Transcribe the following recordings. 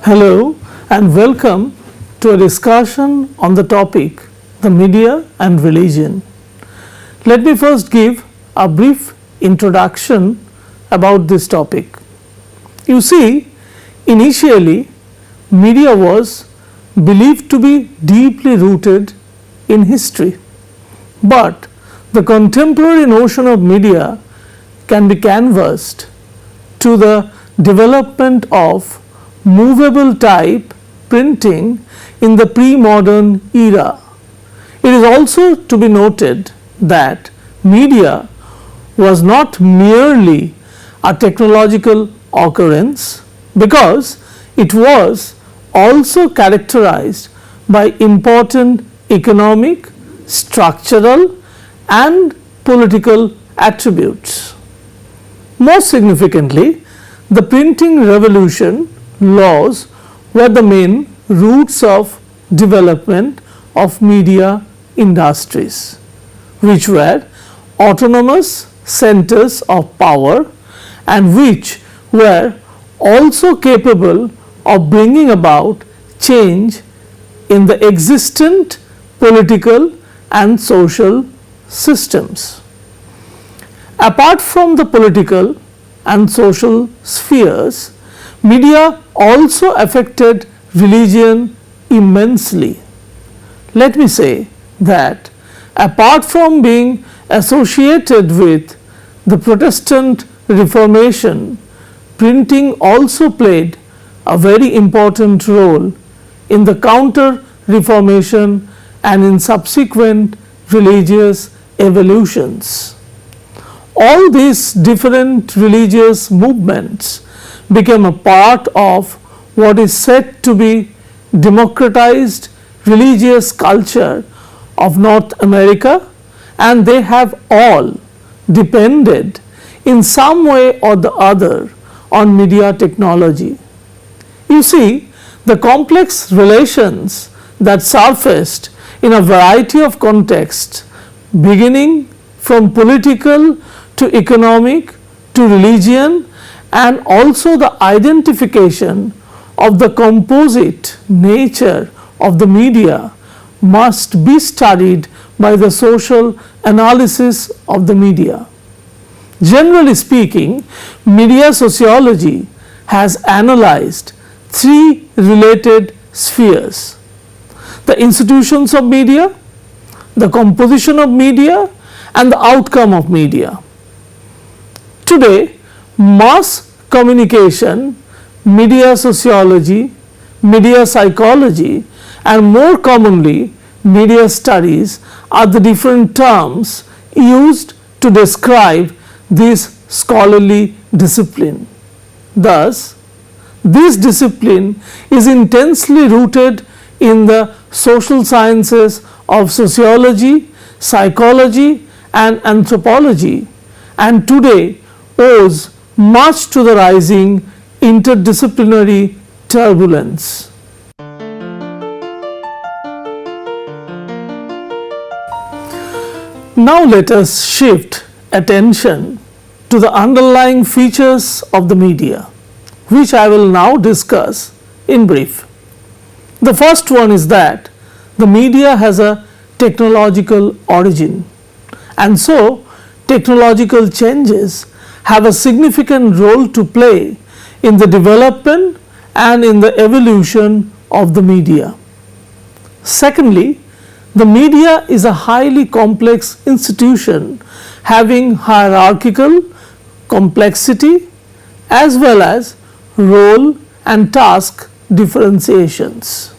Hello and welcome to a discussion on the topic the media and religion. Let me first give a brief introduction about this topic. You see, initially media was believed to be deeply rooted in history, but the contemporary notion of media can be canvassed to the development of movable type printing in the pre-modern era. It is also to be noted that media was not merely a technological occurrence, because it was also characterized by important economic, structural and political attributes. Most significantly, the printing revolution laws were the main roots of development of media industries, which were autonomous centers of power and which were also capable of bringing about change in the existent political and social systems. Apart from the political and social spheres, media also affected religion immensely. Let me say that apart from being associated with the Protestant Reformation, printing also played a very important role in the Counter-Reformation and in subsequent religious evolutions. All these different religious movements became a part of what is said to be democratized religious culture of North America, and they have all depended in some way or the other on media technology. You see, the complex relations that surfaced in a variety of contexts, beginning from political to economic to religion, and also the identification of the composite nature of the media, must be studied by the social analysis of the media. Generally speaking, media sociology has analyzed three related spheres: the institutions of media, the composition of media, and the outcome of media. Today, mass communication, media sociology, media psychology, and more commonly media studies are the different terms used to describe this scholarly discipline. Thus, this discipline is intensely rooted in the social sciences of sociology, psychology and anthropology, and today owes much to the rising interdisciplinary turbulence. Now let us shift attention to the underlying features of the media, which I will now discuss in brief. The first one is that the media has a technological origin, and so technological changes have a significant role to play in the development and in the evolution of the media. Secondly, the media is a highly complex institution having hierarchical complexity as well as role and task differentiations.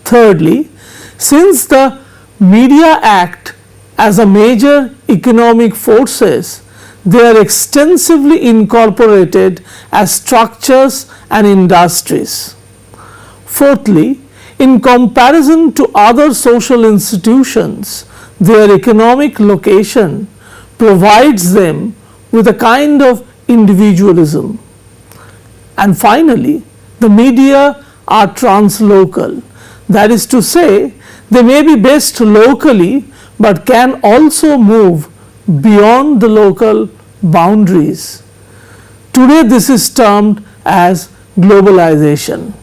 Thirdly, since the media act as a major economic forces, they are extensively incorporated as structures and industries. Fourthly, in comparison to other social institutions, their economic location provides them with a kind of individualism. And finally, the media are translocal, that is to say, they may be based locally but can also move beyond the local boundaries. Today this is termed as globalization.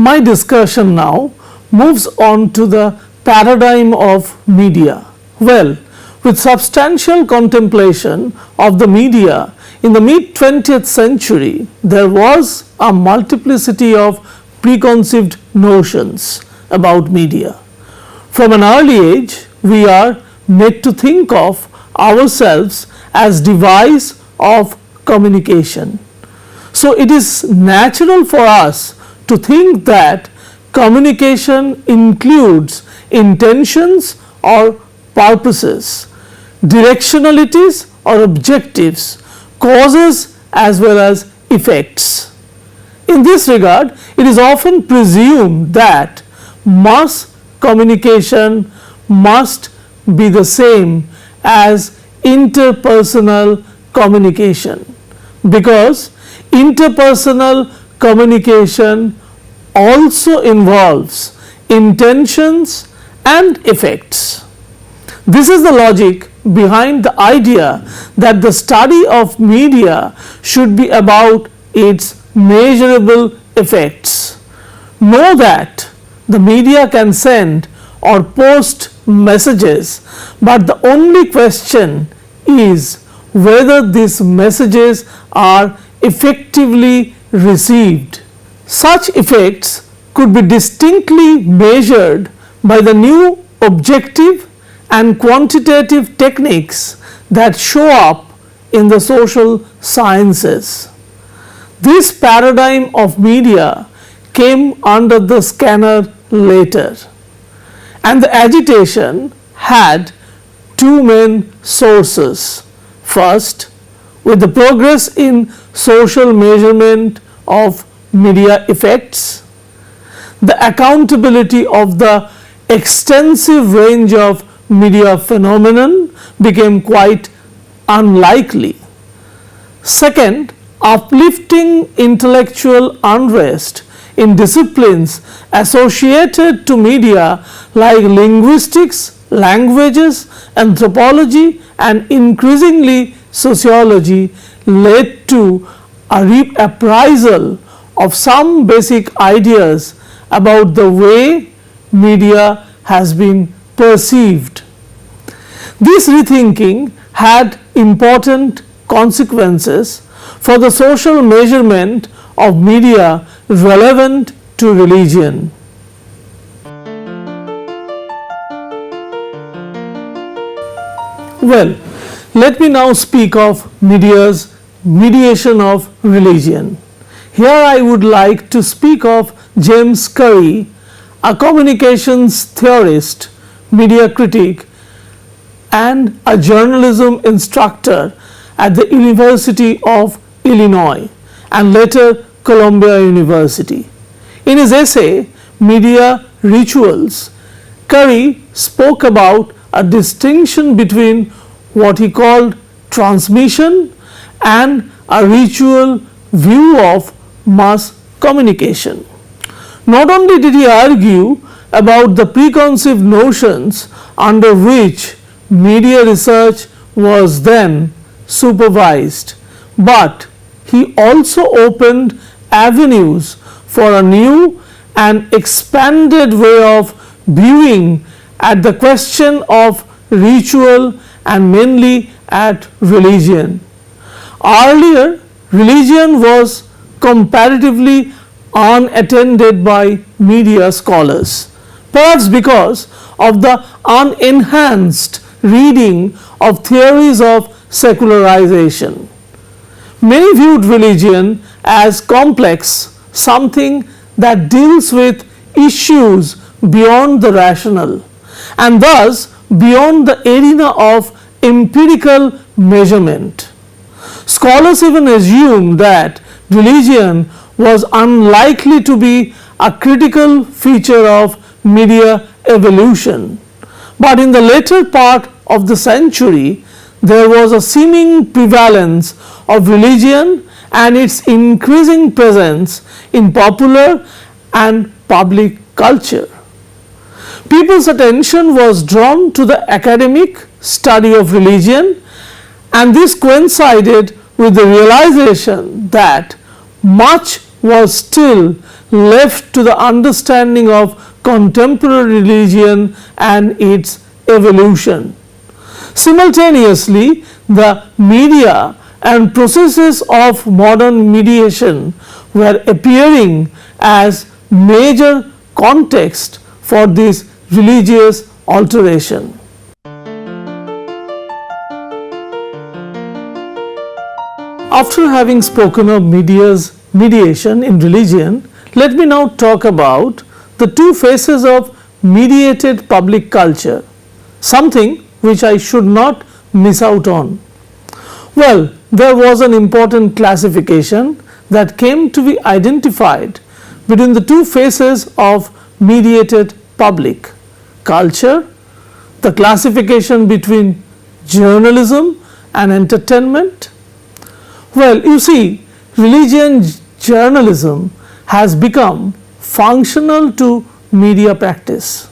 My discussion now moves on to the paradigm of media. Well, with substantial contemplation of the media in the mid-20th century, there was a multiplicity of preconceived notions about media. From an early age, we are made to think of ourselves as device of communication. So it is natural for us to think that communication includes intentions or purposes, directionalities or objectives, causes as well as effects. In this regard, it is often presumed that mass communication must be the same as interpersonal communication, because interpersonal communication also involves intentions and effects. This is the logic behind the idea that the study of media should be about its measurable effects. Know that the media can send or post messages, but the only question is whether these messages are effectively received. Such effects could be distinctly measured by the new objective and quantitative techniques that show up in the social sciences. This paradigm of media came under the scanner later, and the agitation had two main sources. First, with the progress in social measurement of media effects, the accountability of the extensive range of media phenomenon became quite unlikely. Second, uplifting intellectual unrest in disciplines associated to media like linguistics, languages, anthropology, and increasingly sociology led to a reappraisal of some basic ideas about the way media has been perceived. This rethinking had important consequences for the social measurement of media relevant to religion. Well, let me now speak of media's mediation of religion. Here I would like to speak of James Carey, a communications theorist, media critic, and a journalism instructor at the University of Illinois and later Columbia University. In his essay, Media Rituals, Carey spoke about a distinction between what he called transmission and a ritual view of mass communication. Not only did he argue about the preconceived notions under which media research was then supervised, but he also opened avenues for a new and expanded way of viewing at the question of ritual and mainly at religion. Earlier, religion was comparatively unattended by media scholars, perhaps because of the unenhanced reading of theories of secularization. Many viewed religion as complex, something that deals with issues beyond the rational, and thus beyond the arena of empirical measurement. Scholars even assume that religion was unlikely to be a critical feature of media evolution. But in the later part of the century, there was a seeming prevalence of religion and its increasing presence in popular and public culture. People's attention was drawn to the academic study of religion, and this coincided with the realization that much was still left to the understanding of contemporary religion and its evolution. Simultaneously, the media and processes of modern mediation were appearing as major context for this religious alteration. After having spoken of mediation in religion, let me now talk about the two phases of mediated public culture, something which I should not miss out on. Well, there was an important classification that came to be identified between the two phases of mediated public culture, the classification between journalism and entertainment. Well, you see, religion journalism has become functional to media practice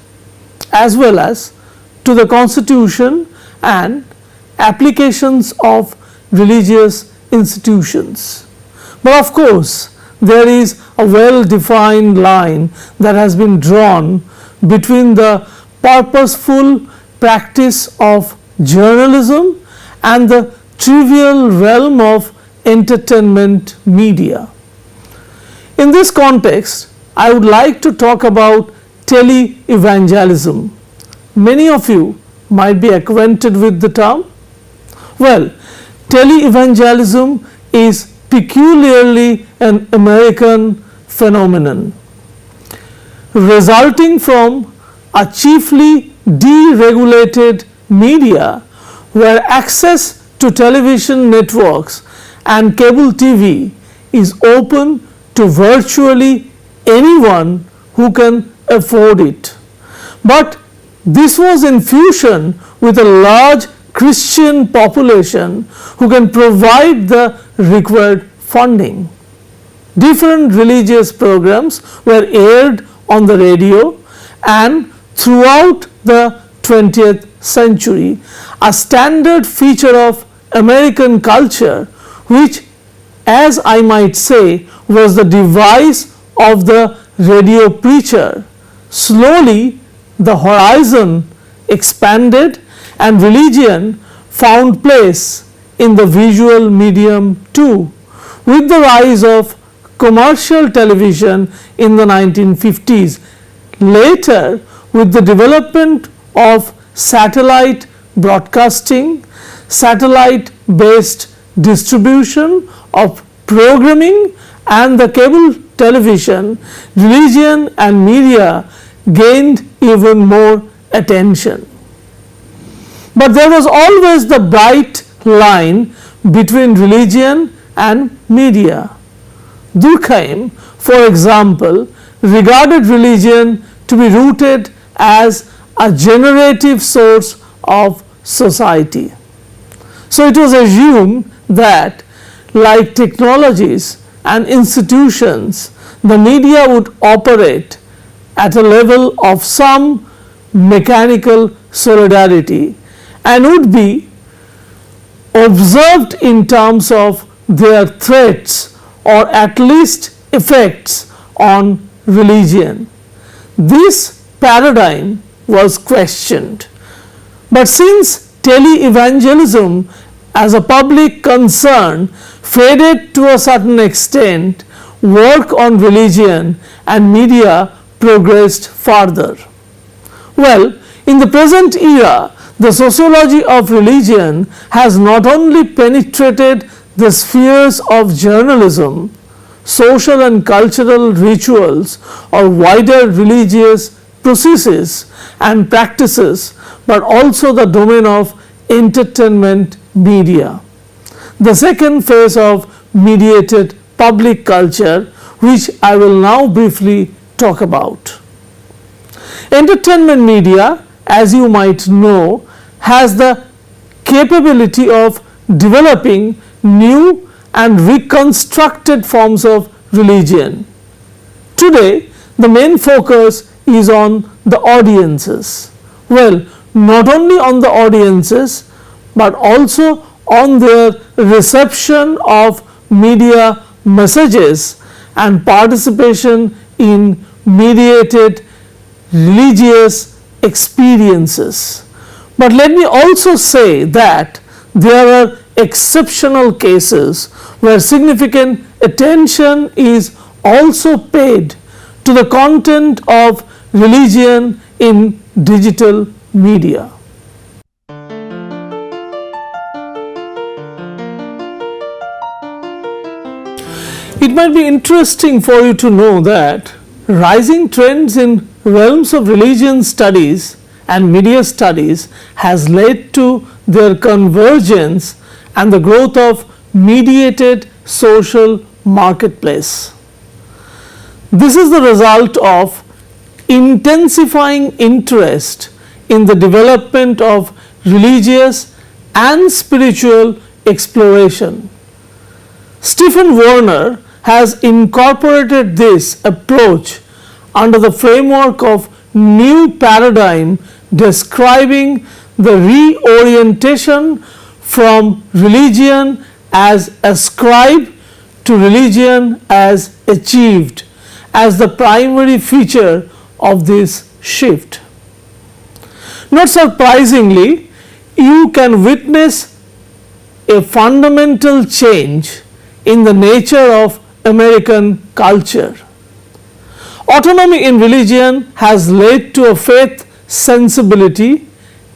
as well as to the constitution and applications of religious institutions. But of course, there is a well defined line that has been drawn between the purposeful practice of journalism and the trivial realm of entertainment media. In this context, I would like to talk about televangelism. Many of you might be acquainted with the term. Well, televangelism is peculiarly an American phenomenon, resulting from a chiefly deregulated media where access to television networks and cable TV is open to virtually anyone who can afford it. But this was in fusion with a large Christian population who can provide the required funding. Different religious programs were aired on the radio, and throughout the 20th century, a standard feature of American culture, which, as I might say, was the device of the radio preacher. Slowly, the horizon expanded and religion found place in the visual medium too, with the rise of commercial television in the 1950s. Later, with the development of satellite broadcasting, satellite-based distribution of programming and the cable television, religion and media gained even more attention. But there was always the bright line between religion and media. Durkheim, for example, regarded religion to be rooted as a generative source of society. So it was assumed that, like technologies and institutions, the media would operate at a level of some mechanical solidarity and would be observed in terms of their threats or at least effects on religion. This paradigm was questioned. But since televangelism as a public concern faded to a certain extent, work on religion and media progressed further. Well, in the present era, the sociology of religion has not only penetrated the spheres of journalism, social and cultural rituals, or wider religious processes and practices, but also the domain of entertainment media. The second phase of mediated public culture, which I will now briefly talk about. Entertainment media, as you might know, has the capability of developing new and reconstructed forms of religion. Today, the main focus is on the audiences. Well, not only on the audiences, but also on their reception of media messages and participation in mediated religious experiences. But let me also say that there are exceptional cases where significant attention is also paid to the content of religion in digital media. It might be interesting for you to know that rising trends in realms of religion studies and media studies has led to their convergence and the growth of mediated social marketplace. This is the result of intensifying interest in the development of religious and spiritual exploration. Stephen Warner has incorporated this approach under the framework of new paradigm describing the reorientation from religion as ascribed to religion as achieved as the primary feature of this shift. Not surprisingly, you can witness a fundamental change in the nature of American culture. Autonomy in religion has led to a faith sensibility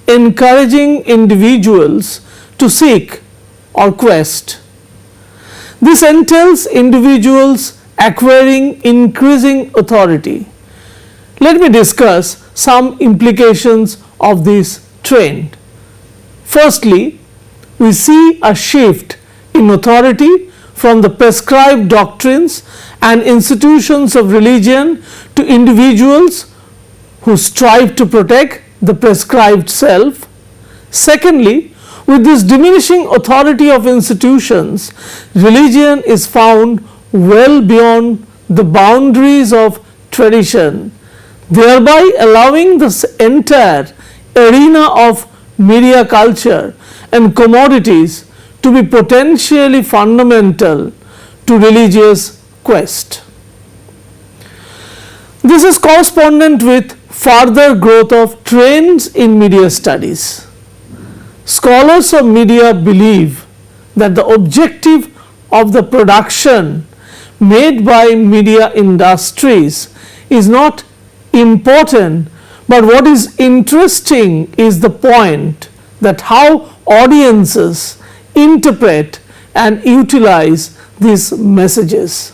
encouraging individuals to seek or quest. This entails individuals acquiring increasing authority. Let me discuss some implications of this trend. Firstly, we see a shift in authority from the prescribed doctrines and institutions of religion to individuals who strive to protect the prescribed self. Secondly, with this diminishing authority of institutions, religion is found well beyond the boundaries of tradition, thereby allowing the entire arena of media culture and commodities to be potentially fundamental to religious quest. This is correspondent with further growth of trends in media studies. Scholars of media believe that the objective of the production made by media industries is not important, but what is interesting is the point that how audiences interpret and utilize these messages.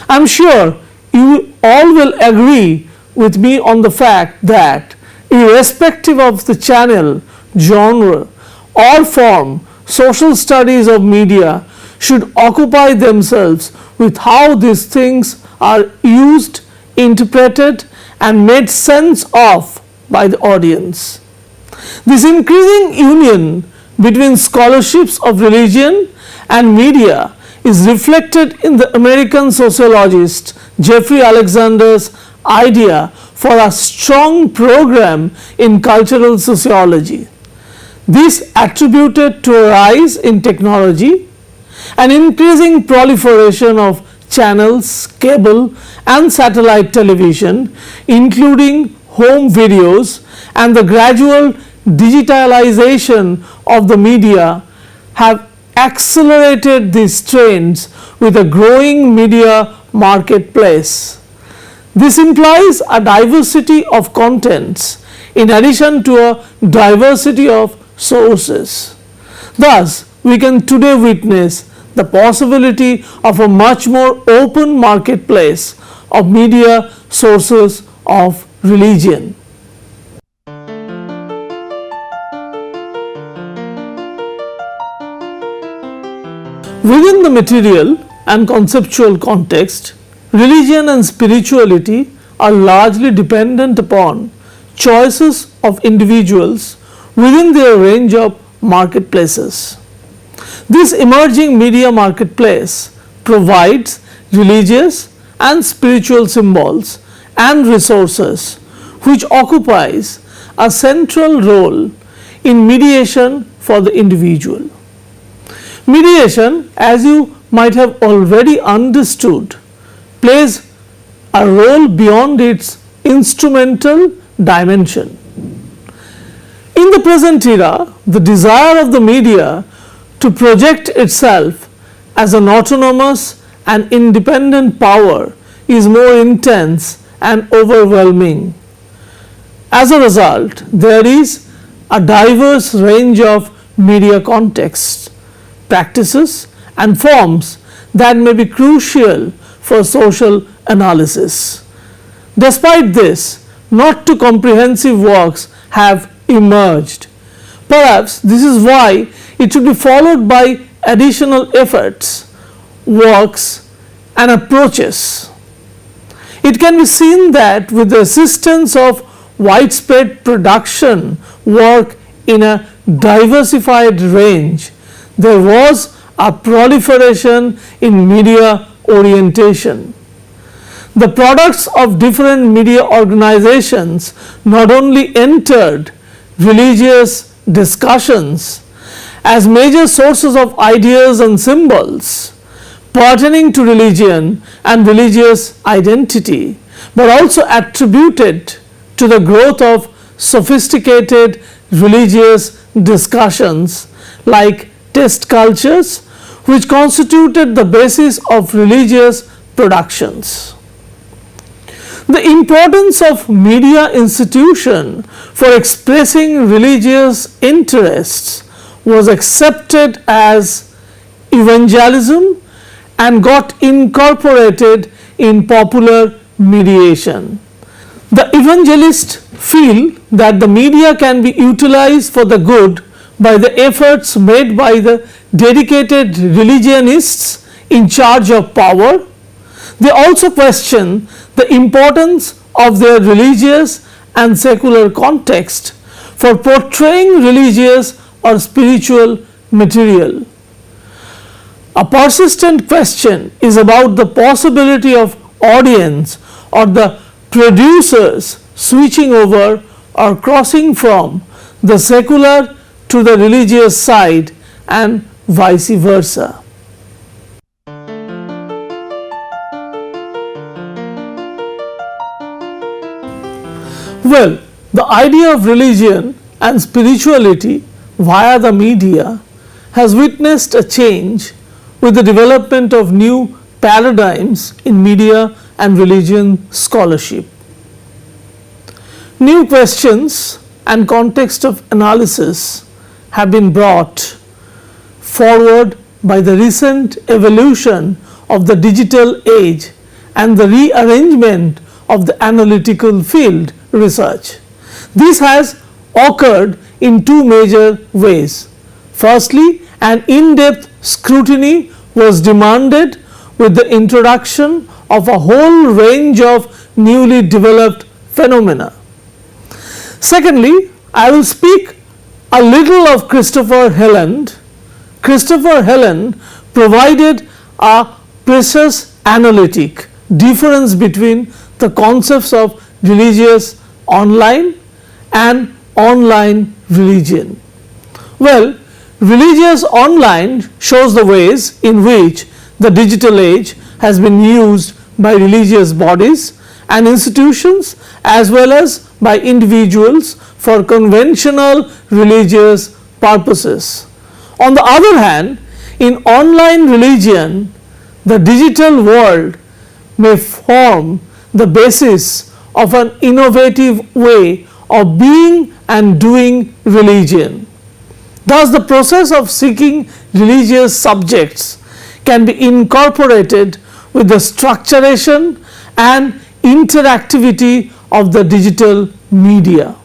I am sure you all will agree with me on the fact that irrespective of the channel, genre or form, social studies of media should occupy themselves with how these things are used, interpreted and made sense of by the audience. This increasing union between scholarships of religion and media is reflected in the American sociologist Jeffrey Alexander's idea for a strong program in cultural sociology. This attributed to a rise in technology, an increasing proliferation of channels, cable and satellite television, including home videos, and the gradual digitalization of the media have accelerated these trends with a growing media marketplace. This implies a diversity of contents in addition to a diversity of sources. Thus, we can today witness the possibility of a much more open marketplace of media sources of religion. Within the material and conceptual context, religion and spirituality are largely dependent upon choices of individuals within their range of marketplaces. This emerging media marketplace provides religious and spiritual symbols and resources which occupies a central role in mediation for the individual. Mediation, as you might have already understood, plays a role beyond its instrumental dimension. In the present era, the desire of the media to project itself as an autonomous and independent power is more intense and overwhelming. As a result, there is a diverse range of media contexts, practices, and forms that may be crucial for social analysis. Despite this, not too comprehensive works have emerged. Perhaps this is why it should be followed by additional efforts, works, and approaches. It can be seen that with the assistance of widespread production work in a diversified range, there was a proliferation in media orientation. The products of different media organizations not only entered religious discussions as major sources of ideas and symbols pertaining to religion and religious identity, but also attributed to the growth of sophisticated religious discussions like test cultures, which constituted the basis of religious productions. The importance of media institution for expressing religious interests was accepted as evangelism and got incorporated in popular mediation. The evangelists feel that the media can be utilized for the good by the efforts made by the dedicated religionists in charge of power. They also question the importance of their religious and secular context for portraying religious or spiritual material. A persistent question is about the possibility of audience or the producers switching over or crossing from the secular to the religious side and vice versa. Well, the idea of religion and spirituality via the media has witnessed a change with the development of new paradigms in media and religion scholarship. New questions and context of analysis have been brought forward by the recent evolution of the digital age and the rearrangement of the analytical field research. This has occurred in two major ways. Firstly, an in-depth scrutiny was demanded with the introduction of a whole range of newly developed phenomena. Secondly, I will speak a little of Christopher Helland. Christopher Helland provided a precise analytic difference between the concepts of religious online and online religion. Well, religious online shows the ways in which the digital age has been used by religious bodies and institutions as well as by individuals for conventional religious purposes. On the other hand, in online religion, the digital world may form the basis of an innovative way of being and doing religion. Thus, the process of seeking religious subjects can be incorporated with the structuration and interactivity of the digital media.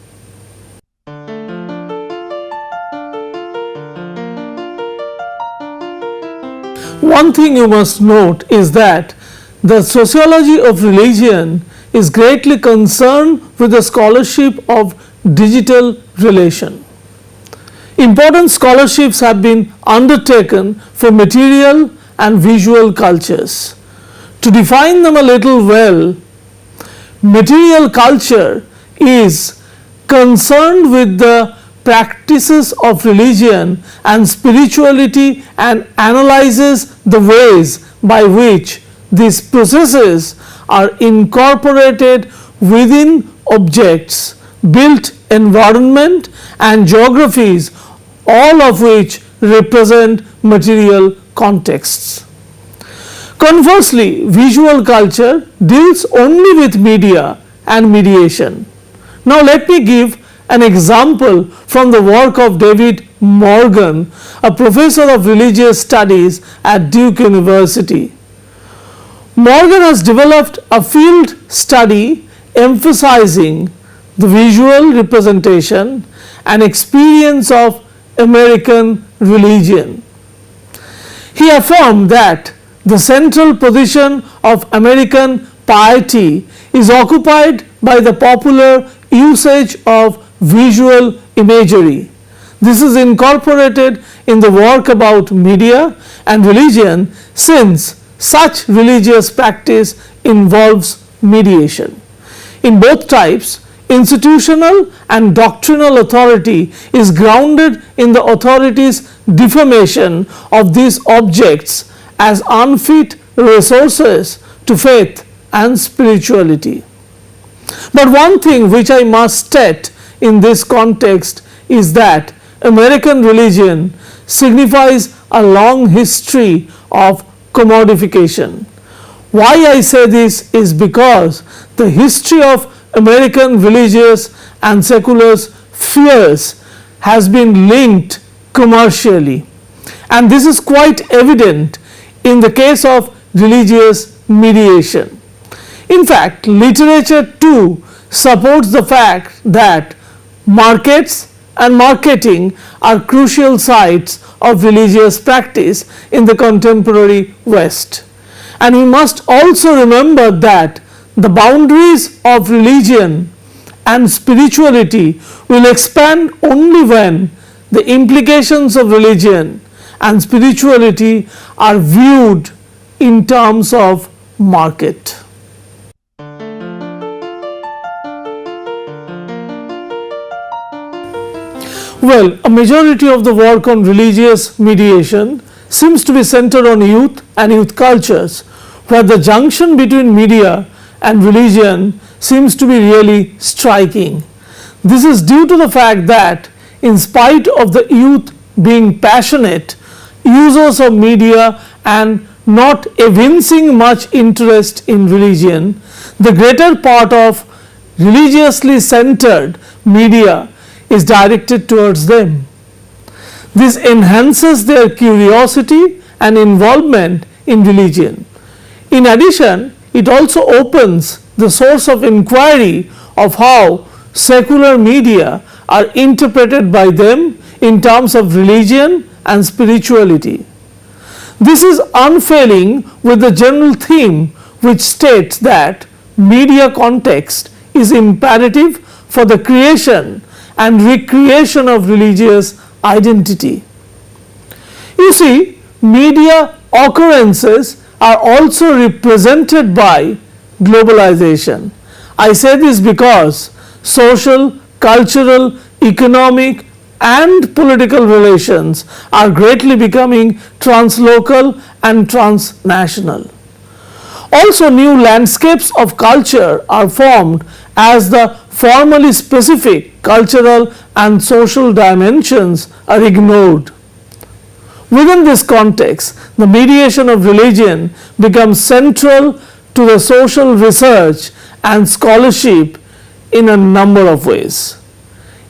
One thing you must note is that the sociology of religion is greatly concerned with the scholarship of digital relation. Important scholarships have been undertaken for material and visual cultures. To define them a little well, material culture is concerned with the practices of religion and spirituality and analyzes the ways by which these processes are incorporated within objects, built environment and geographies, all of which represent material contexts. Conversely, visual culture deals only with media and mediation. Now let me give an example from the work of David Morgan, a professor of religious studies at Duke University. Morgan has developed a field study emphasizing the visual representation and experience of American religion. He affirmed that the central position of American piety is occupied by the popular usage of visual imagery. This is incorporated in the work about media and religion, since such religious practice involves mediation. In both types, institutional and doctrinal authority is grounded in the authority's defamation of these objects as unfit resources to faith and spirituality. But one thing which I must state in this context is that American religion signifies a long history of commodification. Why I say this is because the history of American religious and secular spheres has been linked commercially, and this is quite evident in the case of religious mediation. In fact, literature too supports the fact that markets and marketing are crucial sites of religious practice in the contemporary West. And we must also remember that the boundaries of religion and spirituality will expand only when the implications of religion and spirituality are viewed in terms of market. Well, a majority of the work on religious mediation seems to be centered on youth and youth cultures, where the junction between media and religion seems to be really striking. This is due to the fact that, in spite of the youth being passionate users of media and not evincing much interest in religion, the greater part of religiously centered media is directed towards them. This enhances their curiosity and involvement in religion. In addition, it also opens the source of inquiry of how secular media are interpreted by them in terms of religion and spirituality. This is unfailing with the general theme which states that media context is imperative for the creation and recreation of religious identity. You see, media occurrences are also represented by globalization. I say this because social, cultural, economic and political relations are greatly becoming translocal and transnational. Also, new landscapes of culture are formed as the formally specific cultural and social dimensions are ignored. Within this context, the mediation of religion becomes central to the social research and scholarship in a number of ways.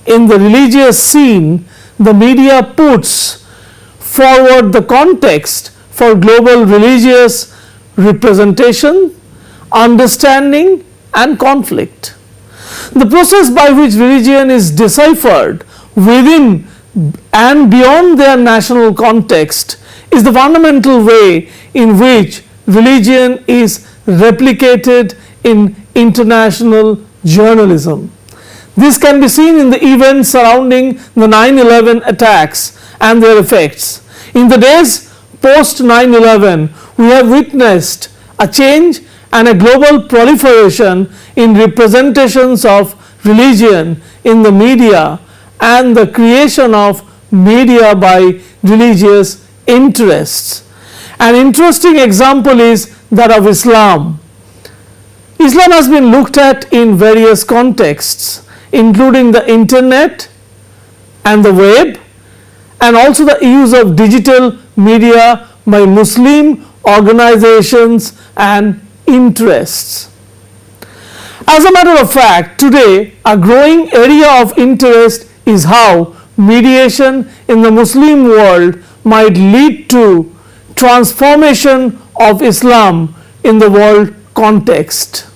In the religious scene, the media puts forward the context for global religious representation, understanding and conflict. The process by which religion is deciphered within and beyond their national context is the fundamental way in which religion is replicated in international journalism. This can be seen in the events surrounding the 9/11 attacks and their effects. In the days post 9/11, we have witnessed a change and a global proliferation in representations of religion in the media and the creation of media by religious interests. An interesting example is that of Islam. Islam has been looked at in various contexts, including the internet and the web, and also the use of digital media by Muslim organizations and interests. As a matter of fact, today a growing area of interest is how mediation in the Muslim world might lead to transformation of Islam in the world context.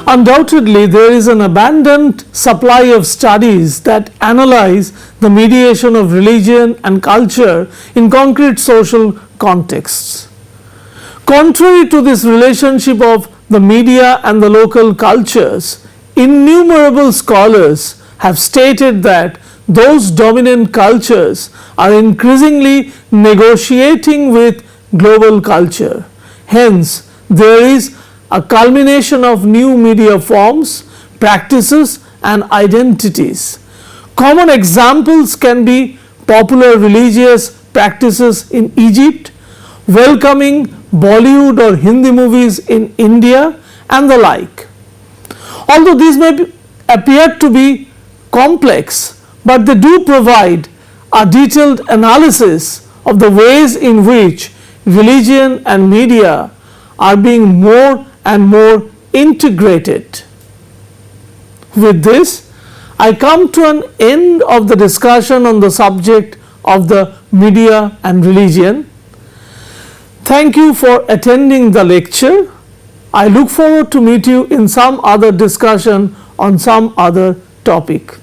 Undoubtedly, there is an abundant supply of studies that analyze the mediation of religion and culture in concrete social contexts. Contrary to this relationship of the media and the local cultures, innumerable scholars have stated that those dominant cultures are increasingly negotiating with global culture. Hence, there is a culmination of new media forms, practices and identities. Common examples can be popular religious practices in Egypt, welcoming Bollywood or Hindi movies in India and the like. Although these may appear to be complex, but they do provide a detailed analysis of the ways in which religion and media are being more and more integrated. With this, I come to an end of the discussion on the subject of the media and religion. Thank you for attending the lecture. I look forward to meet you in some other discussion on some other topic.